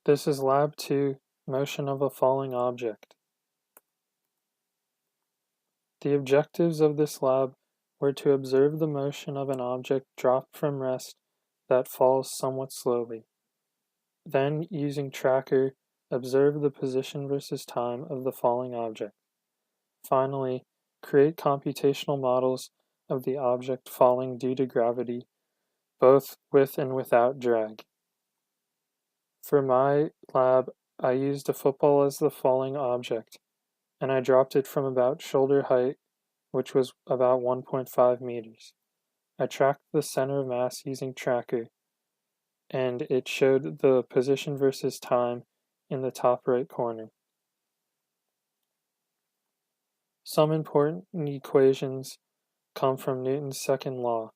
This is Lab 2, Motion of a Falling Object. The objectives of this lab were to observe the motion of an object dropped from rest that falls somewhat slowly. Then, using tracker, observe the position versus time of the falling object. Finally, create computational models of the object falling due to gravity, both with and without drag. For my lab, I used a football as the falling object, and I dropped it from about shoulder height, which was about 1.5 meters. I tracked the center of mass using tracker, and it showed the position versus time in the top right corner. Some important equations come from Newton's second law,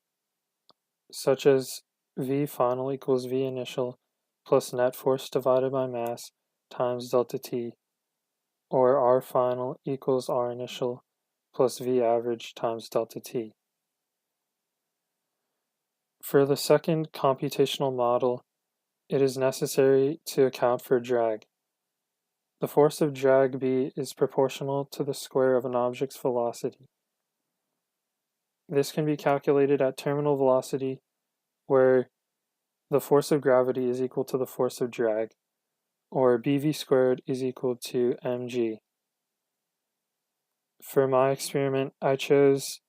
such as V final equals V initial plus net force divided by mass times delta T, or R final equals R initial plus V average times delta T. For the second computational model, it is necessary to account for drag. The force of drag B is proportional to the square of an object's velocity. This can be calculated at terminal velocity, where the force of gravity is equal to the force of drag, or BV squared is equal to mg. For my experiment, I chose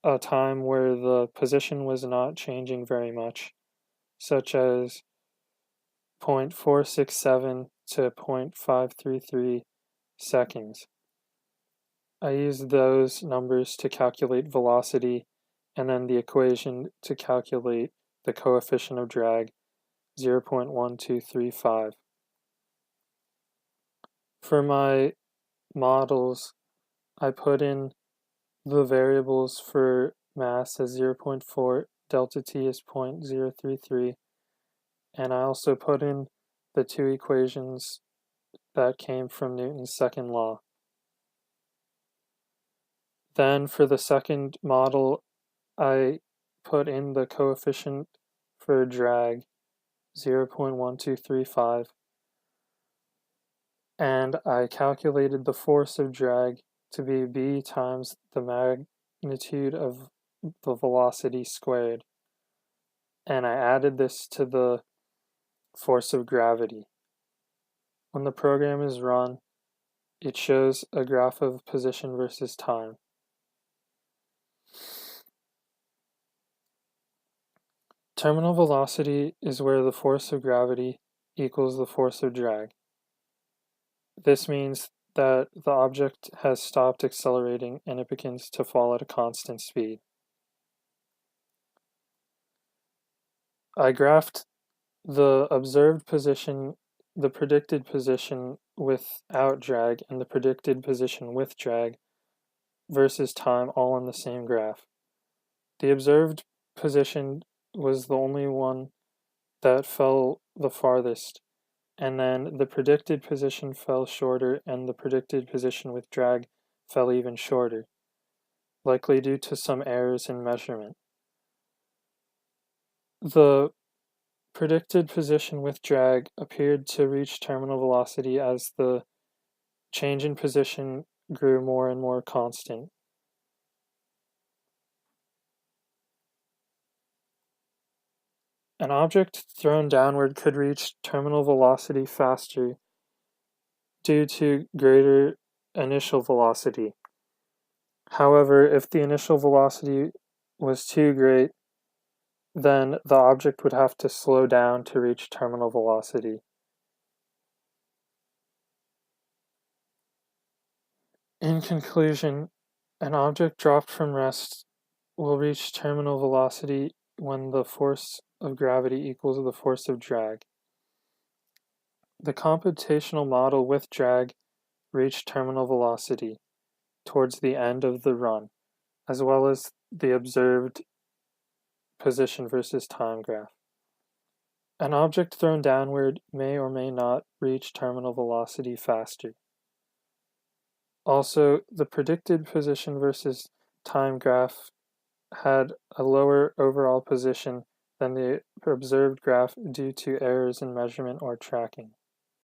a time where the position was not changing very much, such as 0.467 to 0.533 seconds. I used those numbers to calculate velocity and then the equation to calculate the coefficient of drag, 0.1235. For my models, I put in the variables for mass as 0.4, delta T is 0.033, and I also put in the two equations that came from Newton's second law. Then for the second model, I put in the coefficient for drag, 0.1235, and I calculated the force of drag to be B times the magnitude of the velocity squared, and I added this to the force of gravity. When the program is run, it shows a graph of position versus time. Terminal velocity is where the force of gravity equals the force of drag. This means that the object has stopped accelerating and it begins to fall at a constant speed. I graphed the observed position, the predicted position without drag, and the predicted position with drag versus time all in the same graph. The observed position was the only one that fell the farthest, and then the predicted position fell shorter and the predicted position with drag fell even shorter, likely due to some errors in measurement. The predicted position with drag appeared to reach terminal velocity as the change in position grew more and more constant. An object thrown downward could reach terminal velocity faster due to greater initial velocity. However, if the initial velocity was too great, then the object would have to slow down to reach terminal velocity. In conclusion, an object dropped from rest will reach terminal velocity when the force of gravity equals the force of drag. The computational model with drag reached terminal velocity towards the end of the run, as well as the observed position versus time graph. An object thrown downward may or may not reach terminal velocity faster. Also, the predicted position versus time graph had a lower overall position than the observed graph due to errors in measurement or tracking.